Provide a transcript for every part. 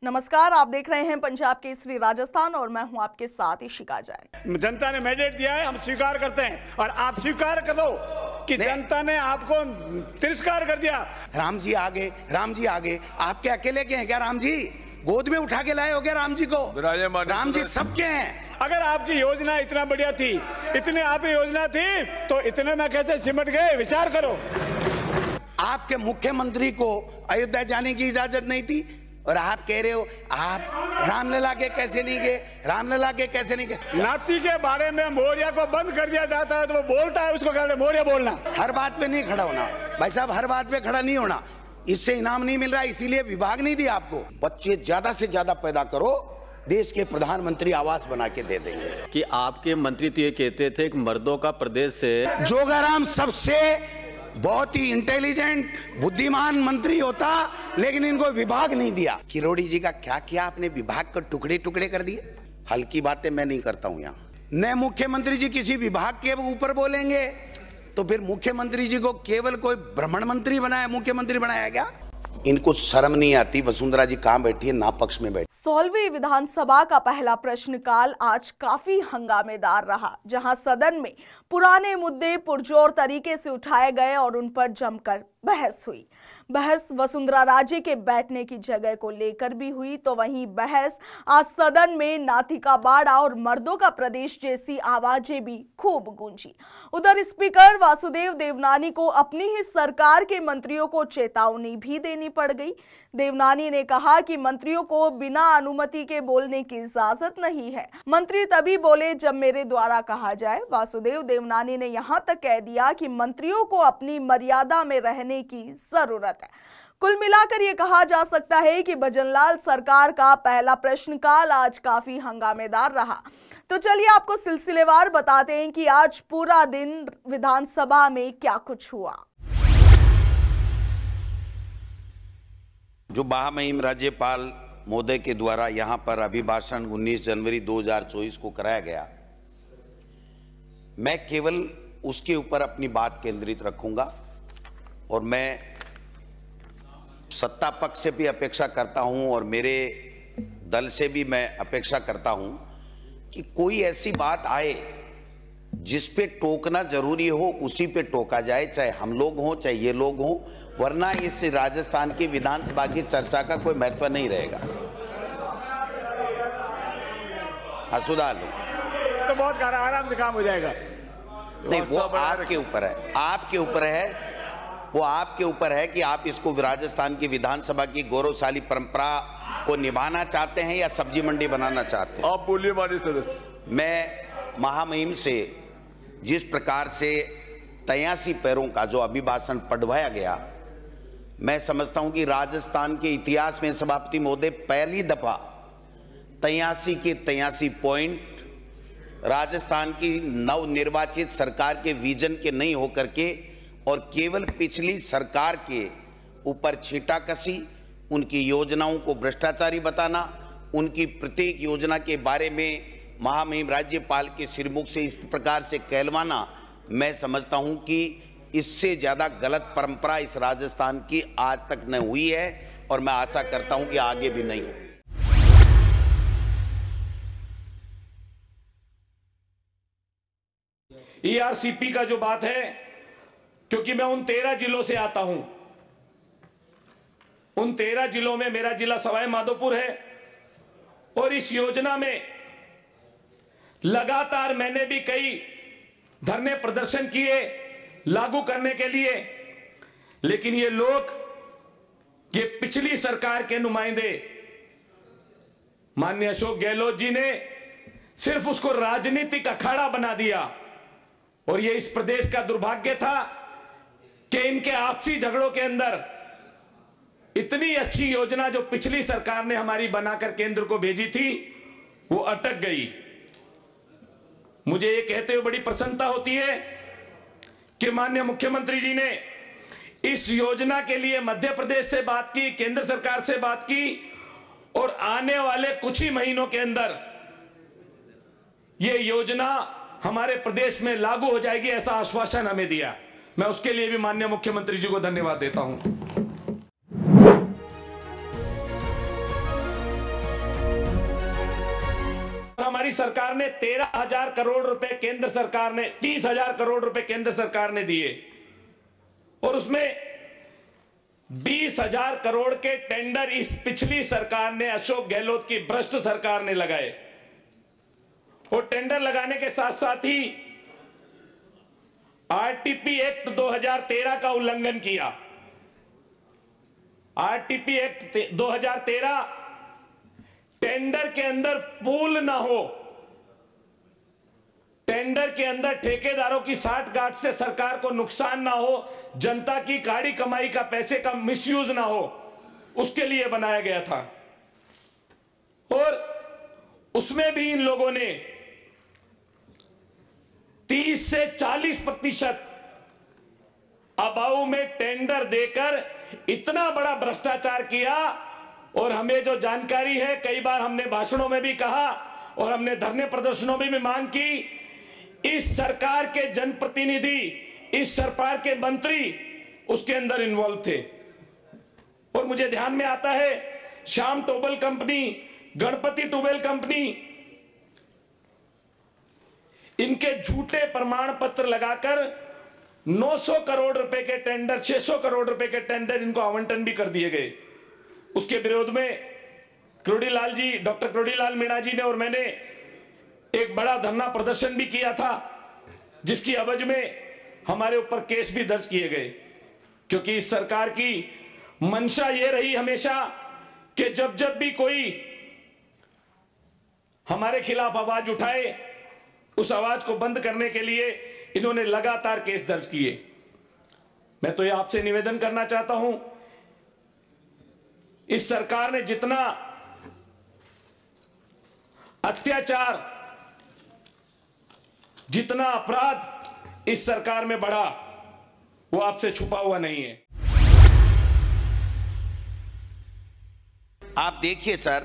नमस्कार, आप देख रहे हैं पंजाब केसरी राजस्थान और मैं हूं आपके साथ इशिका जैन। जनता ने मैंडेट दिया है, हम स्वीकार करते हैं और आप स्वीकार कर दो कि जनता ने आपको तिरस्कार कर दिया। राम जी आगे, राम जी आगे, आपके अकेले के हैं क्या? राम जी गोद में उठा के लाए हो क्या राम जी को? राम जी सबके हैं। अगर आपकी योजना इतना बढ़िया थी, इतनी आपकी योजना थी, तो इतने में कैसे सिमट गए? विचार करो। आपके मुख्यमंत्री को अयोध्या जाने की इजाजत नहीं थी और आप कह रहे हो आप रामलला के कैसे नहीं गए, रामलला के कैसे नहीं गए? नाती के बारे में मौर्य को बंद कर दिया जाता है तो वो बोलता है, उसको कहते हैं मौर्य बोलना। हर बात पे नहीं खड़ा होना भाई साहब, हर बात पे खड़ा नहीं होना। इससे इनाम नहीं मिल रहा, इसीलिए विभाग नहीं दिया आपको। बच्चे ज्यादा से ज्यादा पैदा करो, देश के प्रधानमंत्री आवास बना के दे देंगे। कि आपके मंत्री तो ये कहते थे कि मर्दों का प्रदेश से जोगाराम सबसे बहुत ही इंटेलिजेंट बुद्धिमान मंत्री होता, लेकिन इनको विभाग नहीं दिया। किरोड़ी जी का क्या किया आपने? विभाग को टुकड़े टुकड़े कर दिए। हल्की बातें मैं नहीं करता हूं यहाँ। न मुख्यमंत्री जी किसी विभाग के ऊपर बोलेंगे तो फिर मुख्यमंत्री जी को केवल कोई भ्रमण मंत्री बनाया, मुख्यमंत्री बनाया क्या? इनको शर्म नहीं आती। वसुंधरा जी कहां बैठी है? ना पक्ष में बैठी। 16वीं विधानसभा का पहला प्रश्नकाल आज काफी हंगामेदार रहा, जहां सदन में पुराने मुद्दे पुरजोर तरीके से उठाए गए और उन पर जमकर बहस हुई। बहस वसुंधरा राजे के बैठने की जगह को लेकर भी हुई, तो वहीं बहस आज सदन में नाती का बाड़ा और मर्दों का प्रदेश जैसी आवाजें भी खूब गूंजी। उधर स्पीकर वासुदेव देवनानी को अपनी ही सरकार के मंत्रियों को चेतावनी भी देनी पड़ गई। देवनानी ने कहा कि मंत्रियों को बिना अनुमति के बोलने की इजाजत नहीं है, मंत्री तभी बोले जब मेरे द्वारा कहा जाए। वासुदेव देवनानी ने यहां तक कह दिया कि मंत्रियों को अपनी मर्यादा में रहने की जरूरत है। कुल मिलाकर यह कहा जा सकता है कि भजनलाल सरकार का पहला प्रश्नकाल आज काफी हंगामेदार रहा। तो चलिए आपको सिलसिलेवार बताते हैं कि आज पूरा दिन विधानसभा में क्या कुछ हुआ। जो महामहिम राज्यपाल महोदय के द्वारा यहाँ पर अभिभाषण 19 जनवरी 2024 को कराया गया, मैं केवल उसके ऊपर अपनी बात केंद्रित रखूंगा और मैं सत्ता पक्ष से भी अपेक्षा करता हूं और मेरे दल से भी मैं अपेक्षा करता हूं कि कोई ऐसी बात आए जिस पे टोकना जरूरी हो, उसी पे टोका जाए, चाहे हम लोग हों चाहे ये लोग हों, वरना इस राजस्थान की विधानसभा की चर्चा का कोई महत्व नहीं रहेगा। हाँ, सुधार लो तो बहुत आराम से काम हो जाएगा। नहीं, वो आपके ऊपर है, आपके ऊपर है, वो आपके ऊपर है कि आप इसको राजस्थान की विधानसभा की गौरवशाली परंपरा को निभाना चाहते हैं या सब्जी मंडी बनाना चाहते हैं। आप बोलिए माननीय सदस्य। मैं महामहिम से जिस प्रकार से 83 पैरों का जो अभिभाषण पढ़वाया गया, मैं समझता हूं कि राजस्थान के इतिहास में सभापति महोदय पहली दफा 83 के 83 पॉइंट राजस्थान की नवनिर्वाचित सरकार के विजन के नहीं होकर के और केवल पिछली सरकार के ऊपर छींटाकशी, उनकी योजनाओं को भ्रष्टाचारी बताना, उनकी प्रत्येक योजना के बारे में महामहिम राज्यपाल के सिरमुख से इस प्रकार से कहलवाना, मैं समझता हूं कि इससे ज्यादा गलत परंपरा इस राजस्थान की आज तक न हुई है और मैं आशा करता हूं कि आगे भी नहीं हो। ईआरसीपी का जो बात है, क्योंकि मैं उन 13 जिलों से आता हूं, उन 13 जिलों में मेरा जिला सवाई माधोपुर है और इस योजना में लगातार मैंने भी कई धरने प्रदर्शन किए लागू करने के लिए, लेकिन ये लोग, ये पिछली सरकार के नुमाइंदे माननीय अशोक गहलोत जी ने सिर्फ उसको राजनीतिक अखाड़ा बना दिया और ये इस प्रदेश का दुर्भाग्य था कि इनके आपसी झगड़ों के अंदर इतनी अच्छी योजना जो पिछली सरकार ने हमारी बनाकर केंद्र को भेजी थी, वो अटक गई। मुझे ये कहते हुए बड़ी प्रसन्नता होती है कि माननीय मुख्यमंत्री जी ने इस योजना के लिए मध्य प्रदेश से बात की, केंद्र सरकार से बात की और आने वाले कुछ ही महीनों के अंदर यह योजना हमारे प्रदेश में लागू हो जाएगी, ऐसा आश्वासन हमें दिया। मैं उसके लिए भी माननीय मुख्यमंत्री जी को धन्यवाद देता हूं। हमारी सरकार ने 13,000 करोड़ रुपए केंद्र सरकार ने 30,000 करोड़ रुपए केंद्र सरकार ने दिए और उसमें 20,000 करोड़ के टेंडर इस पिछली सरकार ने, अशोक गहलोत की भ्रष्ट सरकार ने लगाए। और टेंडर लगाने के साथ साथ ही आरटीपी एक्ट 2013 का उल्लंघन किया। आरटीपी एक्ट 2013 टेंडर के अंदर पूल ना हो, टेंडर के अंदर ठेकेदारों की साठगांठ से सरकार को नुकसान ना हो, जनता की काड़ी कमाई का पैसे का मिसयूज ना हो, उसके लिए बनाया गया था। और उसमें भी इन लोगों ने 30 से 40% अभाव में टेंडर देकर इतना बड़ा भ्रष्टाचार किया। और हमें जो जानकारी है, कई बार हमने भाषणों में भी कहा और हमने धरने प्रदर्शनों में भी मांग की, इस सरकार के जनप्रतिनिधि, इस सरकार के मंत्री उसके अंदर इन्वॉल्व थे। और मुझे ध्यान में आता है Shyam tubewell company, Ganpati tubewell company, इनके झूठे प्रमाण पत्र लगाकर 900 करोड़ रुपए के टेंडर, 600 करोड़ रुपए के टेंडर इनको आवंटन भी कर दिए गए। उसके विरोध में क्रोडीलाल जी, डॉक्टर क्रोडीलाल मीणा जी ने और मैंने एक बड़ा धरना प्रदर्शन भी किया था, जिसकी अवज में हमारे ऊपर केस भी दर्ज किए गए। क्योंकि इस सरकार की मंशा यह रही हमेशा कि जब जब भी कोई हमारे खिलाफ आवाज उठाए, उस आवाज को बंद करने के लिए इन्होंने लगातार केस दर्ज किए। मैं तो ये आपसे निवेदन करना चाहता हूं, इस सरकार ने जितना अत्याचार, जितना अपराध इस सरकार में बढ़ा, वो आपसे छुपा हुआ नहीं है। आप देखिए सर,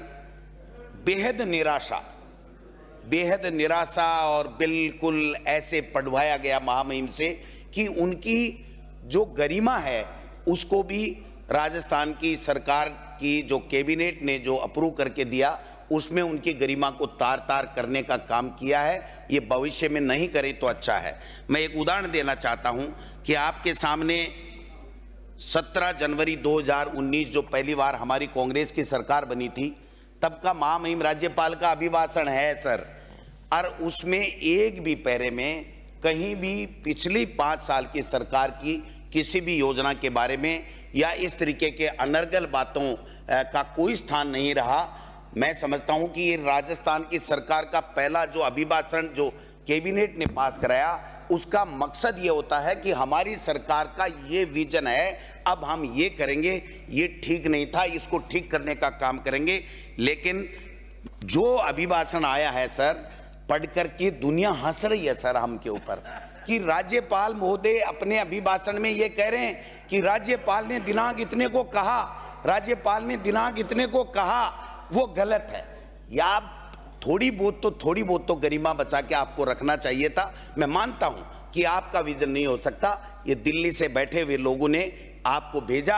बेहद निराशा और बिल्कुल ऐसे पढ़वाया गया महामहिम से कि उनकी जो गरिमा है उसको भी राजस्थान की सरकार की जो कैबिनेट ने जो अप्रूव करके दिया, उसमें उनकी गरिमा को तार तार करने का काम किया है। ये भविष्य में नहीं करे तो अच्छा है। मैं एक उदाहरण देना चाहता हूं कि आपके सामने 17 जनवरी 2019 जो पहली बार हमारी कांग्रेस की सरकार बनी थी, तब का महामहिम राज्यपाल का अभिभाषण है सर, और उसमें एक भी पैरे में कहीं भी पिछली 5 साल की सरकार की किसी भी योजना के बारे में या इस तरीके के अनर्गल बातों का कोई स्थान नहीं रहा। मैं समझता हूं कि ये राजस्थान की सरकार का पहला जो अभिभाषण जो कैबिनेट ने पास कराया, उसका मकसद ये होता है कि हमारी सरकार का ये विजन है, अब हम ये करेंगे, ये ठीक नहीं था, इसको ठीक करने का काम करेंगे। लेकिन जो अभिभाषण आया है सर, पढ़ करके दुनिया हंस रही है सर हमके ऊपर कि राज्यपाल महोदय अपने अभिभाषण में ये कह रहे हैं कि राज्यपाल ने दिनांक इतने को कहा, राज्यपाल ने दिनांक इतने को कहा, वो गलत है। या थोड़ी बहुत तो गरिमा बचा के आपको रखना चाहिए था। मैं मानता हूं कि आपका विजन नहीं हो सकता, ये दिल्ली से बैठे हुए लोगों ने आपको भेजा,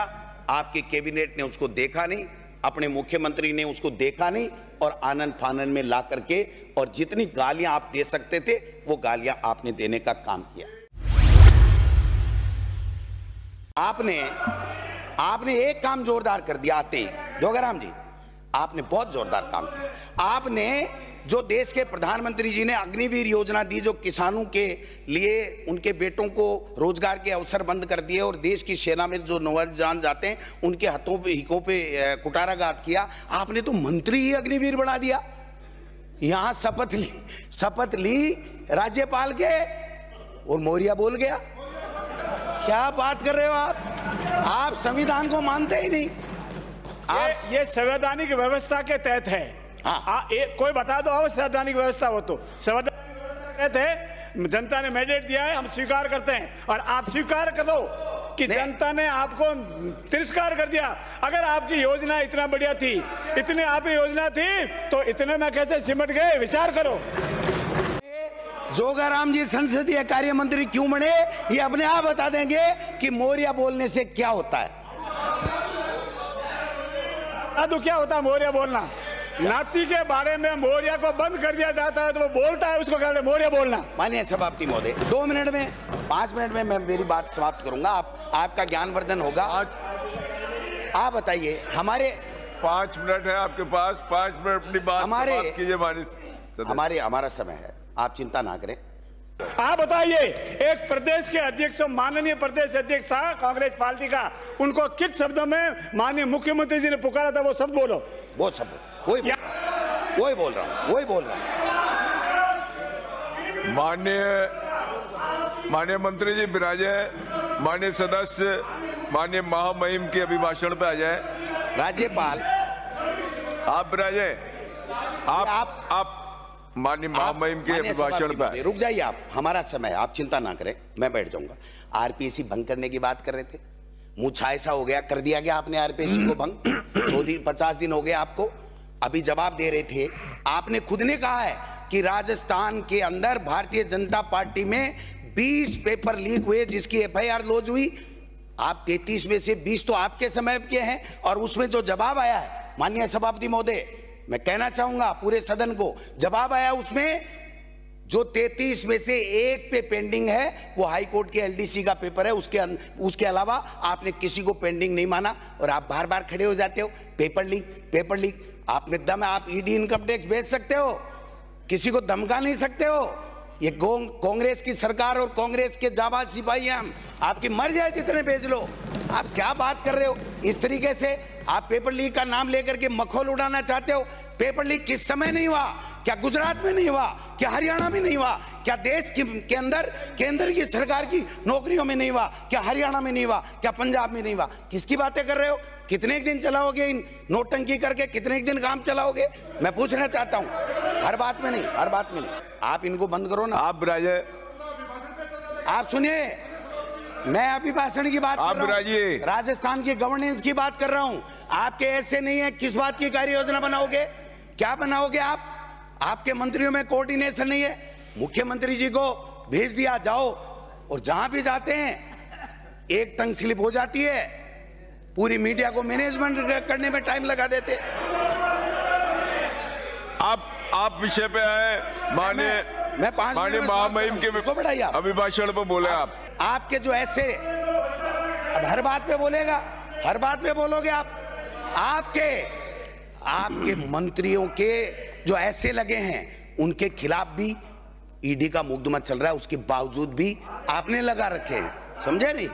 आपके कैबिनेट ने उसको देखा नहीं, अपने मुख्यमंत्री ने उसको देखा नहीं और आनंद फानन में ला करके और जितनी गालियां आप दे सकते थे वो गालियां आपने देने का काम किया। आपने एक काम जोरदार कर दिया आते ही, जोगाराम जी, आपने बहुत जोरदार काम किया। आपने जो देश के प्रधानमंत्री जी ने अग्निवीर योजना दी, जो किसानों के लिए उनके बेटों को रोजगार के अवसर बंद कर दिए और देश की सेना में जो नौजवान जाते हैं उनके हाथों पे हिकों पे कुटाराघात किया, आपने तो मंत्री ही अग्निवीर बना दिया। यहां शपथ ली राज्यपाल के और मौर्य बोल गया। क्या बात कर रहे हो आप संविधान को मानते ही नहीं। ये संवैधानिक व्यवस्था के तहत है। हाँ, कोई बता दो हो संवैधानिक व्यवस्था हो तो। संवैधानिक व्यवस्था के तहत है, जनता ने मैंडेट दिया है, हम स्वीकार करते हैं और आप स्वीकार कर दो कि जनता ने आपको तिरस्कार कर दिया। अगर आपकी योजना इतना बढ़िया थी, इतनी आपकी योजना थी, तो इतने में कैसे सिमट गए, विचार करो। जोगाराम जी संसदीय कार्य मंत्री क्यों बने, ये अपने आप बता देंगे कि मौर्य बोलने से क्या होता है। क्या होता है मौर्य बोलना? नाती के बारे में मौर्य को बंद कर दिया जाता है तो वो बोलता है, उसको कहते हैं मौर्य बोलना। माननीय सभापति महोदय 2 मिनट में 5 मिनट में मैं मेरी बात समाप्त करूंगा, आपका ज्ञानवर्धन होगा। आप बताइए, हमारे 5 मिनट है आपके पास, 5 मिनट अपनी बात समाप्त कीजिए। हमारा समय है, आप चिंता ना करें। आप बताइए, एक प्रदेश के अध्यक्ष, माननीय प्रदेश अध्यक्ष था कांग्रेस पार्टी का, उनको किस शब्दों में माननीय मुख्यमंत्री जी ने पुकारा था, वो शब्द बोलो। वो शब्द वही बोल रहा हूँ। माननीय मंत्री जी विराजे, माननीय सदस्य माननीय महामहिम के अभिभाषण पे आ जाए। राज्यपाल आप विराजे, आप माननीय महामहिम के अभिभाषण पे रुक जाइए। आप, हमारा समय, आप चिंता ना करें, मैं बैठ जाऊंगा। आरपीएससी भंग करने की बात कर रहे थे, मुझे ऐसा हो गया, कर दिया गया आपने आरपीएससी को भंग। 50 दिन हो गए आपको, अभी जवाब दे रहे थे। आपने खुद ने कहा है कि राजस्थान के अंदर भारतीय जनता पार्टी में 20 पेपर लीक हुए जिसकी एफआईआर लॉन्च हुई। आप 33 में से 20 तो आपके समय के हैं, और उसमें जो जवाब आया है माननीय सभापति महोदय, मैं कहना चाहूंगा पूरे सदन को, जवाब आया उसमें जो 33 में से 1 पे पेंडिंग है वो हाई कोर्ट के एलडीसी का पेपर है। उसके अलावा आपने किसी को पेंडिंग नहीं माना, और आप बार बार खड़े हो जाते हो, पेपर लीक। आप में दम है, आप ईडी इनकम टैक्स भेज सकते हो, किसी को धमका नहीं सकते हो। ये कांग्रेस की सरकार और कांग्रेस के जाबाज सिपाही हैं हम, आपकी मर्जी है जितने भेज लो। आप क्या बात कर रहे हो इस तरीके से? आप पेपर लीक का नाम लेकर के मखौल उड़ाना चाहते हो। पेपर लीक किस समय नहीं हुआ? क्या गुजरात में नहीं हुआ? क्या हरियाणा में नहीं हुआ? क्या देश के अंदर केंद्र की सरकार की नौकरियों में नहीं हुआ? क्या हरियाणा में नहीं हुआ? क्या पंजाब में नहीं हुआ? किसकी बातें कर रहे हो? कितने दिन चलाओगे इन नोटंकी करके? कितने दिन काम चलाओगे? मैं पूछना चाहता हूं। हर बात में नहीं। आप इनको बंद करो ना। आप सुनिए, मैं अभिभाषण की बात कर रहा हूं, राजस्थान की गवर्नेंस की बात कर रहा हूं। आपके ऐसे नहीं है। किस बात की कार्य योजना बनाओगे? क्या बनाओगे आप? आपके मंत्रियों में कोऑर्डिनेशन नहीं है। मुख्यमंत्री जी को भेज दिया, जाओ, और जहां भी जाते हैं एक टंग स्लिप हो जाती है, पूरी मीडिया को मैनेजमेंट करने में टाइम लगा देते। आप विषय पे आए। मैं 5 माननीय महामहिम के अभिभाषण पे बोले। आपके जो ऐसे, अब हर बात पे बोलेगा, हर बात पे बोलोगे आप। आपके मंत्रियों के जो ऐसे लगे हैं उनके खिलाफ भी ईडी का मुकदमा चल रहा है, उसके बावजूद भी आपने लगा रखे हैं। समझे नहीं?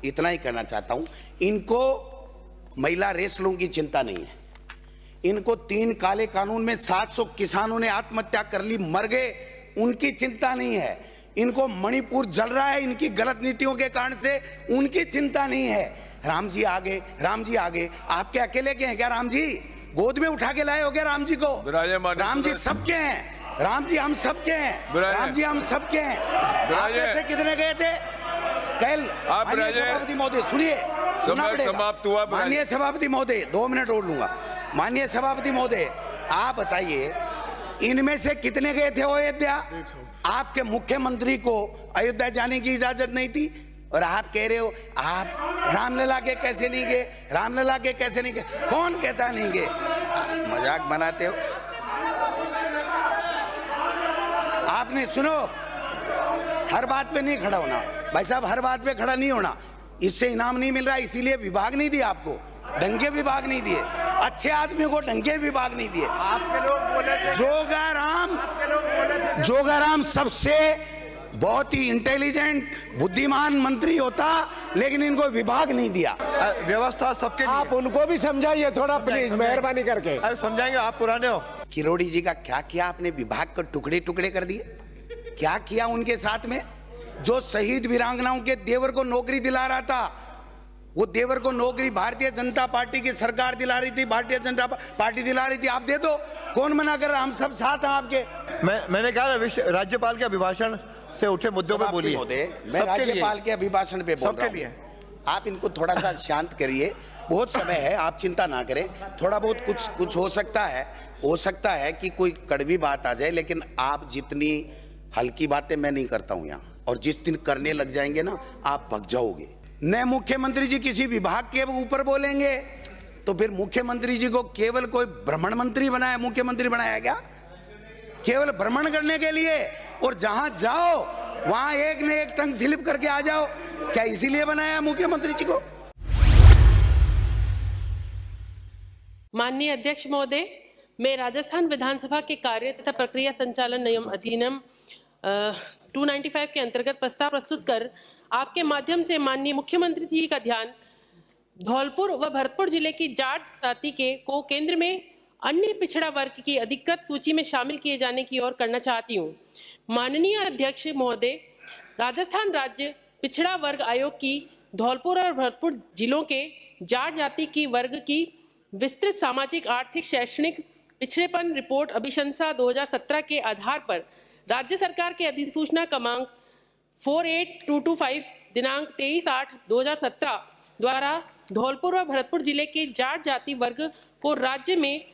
इतना ही कहना चाहता हूं। इनको महिला रेसलों की चिंता नहीं है। इनको 3 काले कानून में 700 किसानों ने आत्महत्या कर ली, मर गए, उनकी चिंता नहीं है। इनको मणिपुर जल रहा है इनकी गलत नीतियों के कारण से, उनकी चिंता नहीं है। राम जी आगे, आपके अकेले के हैं क्या? राम जी गोद में उठा के लाए हो क्या राम जी को? राम जी सबके हैं, राम जी हम सबके हैं, राम जी हम सबके हैं। आप से कितने गए थे कल? माननीय सभापति महोदय सुनिए, समाप्त हुआ। माननीय सभापति महोदय 2 मिनट और लूंगा। माननीय सभापति महोदय, आप बताइए इनमें से कितने गए थे अयोध्या? आपके मुख्यमंत्री को अयोध्या जाने की इजाजत नहीं थी, और आप कह रहे हो आप रामलला के कैसे नहीं गए, रामलला के कैसे नहीं गए? कौन कहता नहीं गए? मजाक बनाते हो आपने। सुनो, हर बात पे नहीं खड़ा होना भाई साहब, हर बात पे खड़ा नहीं होना। इससे इनाम नहीं मिल रहा, इसीलिए विभाग नहीं दिया आपको, डंके विभाग नहीं दिए, अच्छे आदमी को डंके विभाग नहीं दिए। आपके लोग बोले थे, जोगाराम सबसे बहुत ही इंटेलिजेंट बुद्धिमान मंत्री होता, लेकिन इनको विभाग नहीं दिया। व्यवस्था सबके लिए। आप उनको भी समझाइए थोड़ा प्लीज, मेहरबानी करके। अरे समझाएंगे, आप पुराने हो। किरोड़ी जी का क्या किया आपने? विभाग को टुकड़े टुकड़े कर दिए। क्या किया उनके साथ में? जो शहीद वीरांगनाओं के देवर को नौकरी दिला रहा था, वो देवर को नौकरी भारतीय जनता पार्टी की सरकार दिला रही थी, भारतीय जनता पार्टी दिला रही थी। आप दे दो, कौन मना कर रहा? हम सब साथ हैं आपके। मैंने कहा राज्यपाल के अभिभाषण से उठे मुद्दों पे बोलिए। मैं राज्यपाल के अभिभाषण पे बोल रहा हूं। आप इनको थोड़ा सा शांत करिए, बहुत समय है, आप चिंता ना करें। थोड़ा बहुत कुछ हो सकता है कि कोई कड़वी बात आ जाए, लेकिन आप जितनी हल्की बातें मैं नहीं करता हूं यहाँ, और जिस दिन करने लग जाएंगे ना आप भग जाओगे। नए मुख्यमंत्री जी किसी विभाग के ऊपर बोलेंगे, तो फिर मुख्यमंत्री जी को केवल कोई भ्रमण मंत्री बनाया, मुख्यमंत्री बनाया क्या? केवल भ्रमण करने के लिए, और जहां जाओ वहां एक न एक टंग स्लिप करके आ जाओ, क्या इसीलिए बनाया मुख्यमंत्री जी को? माननीय अध्यक्ष महोदय, मैं राजस्थान विधानसभा के कार्य तथा प्रक्रिया संचालन नियम अधिनियम 295 के अंतर्गत प्रस्ताव प्रस्तुत कर आपके माध्यम से माननीय मुख्यमंत्री जी का ध्यान धौलपुर व भरतपुर जिले की जाट जाति के को केंद्र में अन्य पिछड़ा वर्ग की अधिकृत सूची में शामिल किए जाने की ओर करना चाहती हूँ। माननीय अध्यक्ष महोदय, राजस्थान राज्य पिछड़ा वर्ग आयोग की धौलपुर और भरतपुर जिलों के जाट जाति की वर्ग की विस्तृत सामाजिक आर्थिक शैक्षणिक पिछड़ेपन रिपोर्ट अभिशंसा 2017 के आधार पर राज्य सरकार के अधिसूचना क्रमांक 48225 दिनांक 23/8/2017 द्वारा धौलपुर और भरतपुर जिले के जाट जाति वर्ग को राज्य में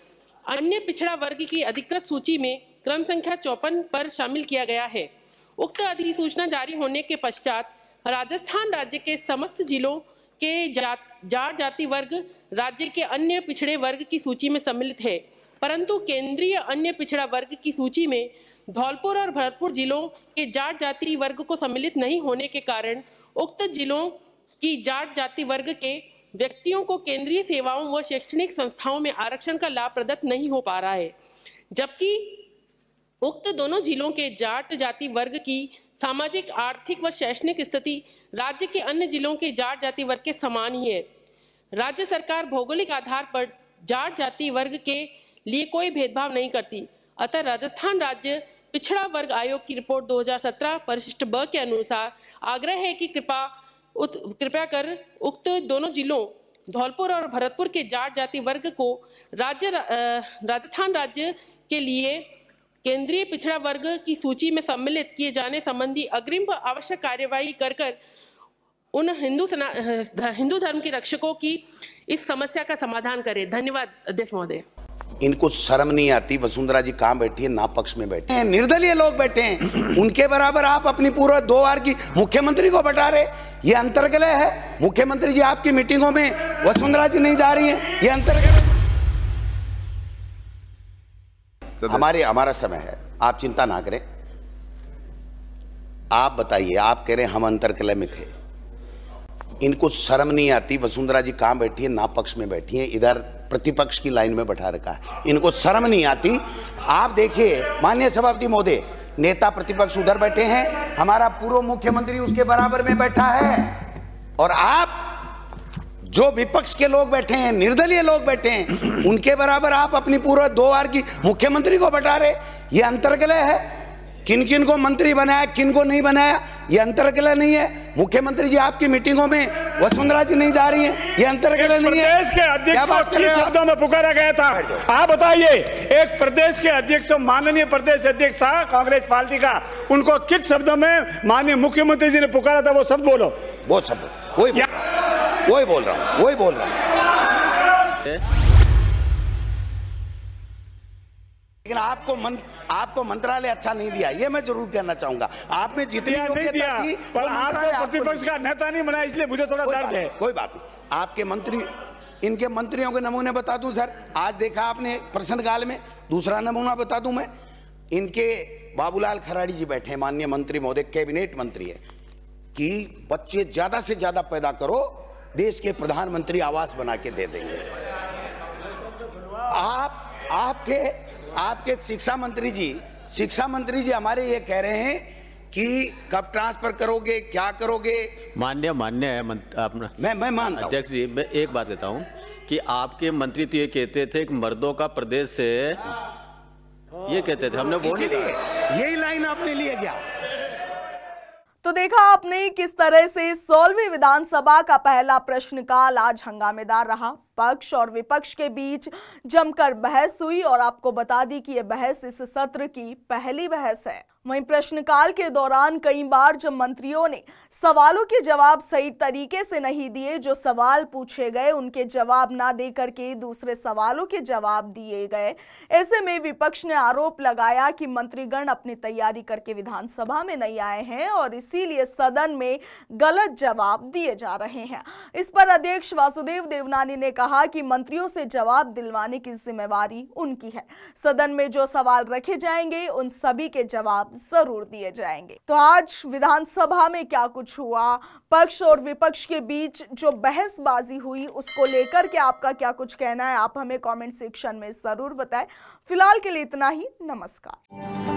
अन्य पिछड़ा वर्ग की अधिकृत सूची में क्रम संख्या 54 पर शामिल किया गया है। उक्त अधिसूचना जारी होने के पश्चात राजस्थान राज्य के समस्त जिलों के जाट जाति वर्ग राज्य के अन्य पिछड़े वर्ग की सूची में सम्मिलित है, परंतु केंद्रीय अन्य पिछड़ा वर्ग की सूची में धौलपुर और भरतपुर जिलों के जाट जाति वर्ग को सम्मिलित नहीं होने के कारण उक्त जिलों की जाट जाति वर्ग के व्यक्तियों को केंद्रीय सेवाओं व शैक्षणिक संस्थाओं में आरक्षण का लाभ प्रदत्त नहीं हो पा रहा है, जबकि उक्त दोनों जिलों के जाट जाति वर्ग की सामाजिक आर्थिक व शैक्षणिक स्थिति राज्य के अन्य जिलों के जाट जाति वर्ग के समान ही है। राज्य सरकार भौगोलिक आधार पर जाट जाति वर्ग के लिए कोई भेदभाव नहीं करती, अतः राजस्थान राज्य पिछड़ा वर्ग आयोग की रिपोर्ट 2017 परिशिष्ट ब के अनुसार आग्रह है कि कृपया कर उक्त दोनों जिलों धौलपुर और भरतपुर के जाट जाति वर्ग को राजस्थान राज्य के लिए केंद्रीय पिछड़ा वर्ग की सूची में सम्मिलित किए जाने संबंधी अग्रिम व आवश्यक कार्यवाही कर उन हिंदू धर्म के रक्षकों की इस समस्या का समाधान करें। धन्यवाद अध्यक्ष महोदय। इनको शर्म नहीं आती? वसुंधरा जी कहां बैठी है? ना पक्ष में बैठे हैं, निर्दलीय लोग बैठे हैं, उनके बराबर आप अपनी पूरा 2 बार की मुख्यमंत्री को बता रहे, ये अंतर्गलय है। मुख्यमंत्री जी आपकी मीटिंगों में वसुंधरा जी नहीं जा रही हैं, ये अंतर्गलय। हमारा समय है, आप चिंता ना करें। आप बताइए, आप कह रहे हैं हम अंतर्कलय में थे, इनको शर्म नहीं आती? वसुंधरा जी कहां बैठी है? ना पक्ष में बैठी है, इधर प्रतिपक्ष की लाइन में बैठा रखा है, इनको शर्म नहीं आती? आप देखिए माननीय सभापति महोदय, नेता प्रतिपक्ष उधर बैठे हैं, हमारा पूर्व मुख्यमंत्री उसके बराबर में बैठा है, और आप जो विपक्ष के लोग बैठे हैं, निर्दलीय लोग बैठे हैं, उनके बराबर आप अपनी पूरा 2 बार की मुख्यमंत्री को बता रहे, ये अंतर्कलय है। किन किन को मंत्री बनाया, किन को नहीं बनाया, ये अंतर्कलय नहीं है। मुख्यमंत्री जी आपकी मीटिंगों में वसुंधरा जी नहीं जा रही हैं, ये अंतर्कलय नहीं है। प्रदेश के अध्यक्ष को किस शब्दों में पुकारा गया था, आप बताइए? एक प्रदेश के अध्यक्ष, माननीय प्रदेश अध्यक्ष था कांग्रेस पार्टी का, उनको किस शब्दों में माननीय मुख्यमंत्री जी ने पुकारा था? वो शब्द बोलो। वो शब्द वही बोल रहा हूं। लेकिन आपको मंत्रालय अच्छा नहीं दिया, ये मैं जरूर कहना चाहूंगा। आपने जितनी योग्यता थी, पर आपको प्रतिपक्ष का नेता नहीं बनाया, इसलिए मुझे थोड़ा दर्द है। कोई बात नहीं, आपके मंत्री, इनके मंत्रियों के नमूने बता दूं सर, आज देखा आपने प्रश्नकाल में। दूसरा नमूना बता दूं मैं, इनके बाबूलाल खराड़ी जी बैठे हैं, माननीय मंत्री महोदय, कैबिनेट मंत्री है, कि बच्चे ज्यादा से ज्यादा पैदा करो, देश के प्रधानमंत्री आवास बना के दे देंगे। आपके शिक्षा मंत्री जी हमारे ये कह रहे हैं कि कब ट्रांसफर करोगे, क्या करोगे? मान्य है मैं मानता हूं। अध्यक्ष जी, मैं एक बात कहता हूं कि आपके मंत्री तो ये कहते थे कि मर्दों का प्रदेश से, ये कहते थे, हमने बोल यही लाइन आपने लिए गया। तो देखा आपने किस तरह से 16वीं विधानसभा का पहला प्रश्नकाल आज हंगामेदार रहा। पक्ष और विपक्ष के बीच जमकर बहस हुई और आपको बता दी कि यह बहस इस सत्र की पहली बहस है। वहीं प्रश्नकाल के दौरान कई बार जब मंत्रियों ने सवालों के जवाब सही तरीके से नहीं दिए, जो सवाल पूछे गए उनके जवाब ना देकर के दूसरे सवालों के जवाब दिए गए, ऐसे में विपक्ष ने आरोप लगाया कि मंत्रीगण अपनी तैयारी करके विधानसभा में नहीं आए हैं और इसीलिए सदन में गलत जवाब दिए जा रहे हैं। इस पर अध्यक्ष वासुदेव देवनानी ने कहा कहा कि मंत्रियों से जवाब दिलवाने की जिम्मेवारी उनकी है। सदन में जो सवाल रखे जाएंगे उन सभी के जवाब जरूर दिए जाएंगे। तो आज विधानसभा में क्या कुछ हुआ, पक्ष और विपक्ष के बीच जो बहसबाजी हुई, उसको लेकर के आपका क्या कुछ कहना है, आप हमें कमेंट सेक्शन में जरूर बताएं। फिलहाल के लिए इतना ही। नमस्कार।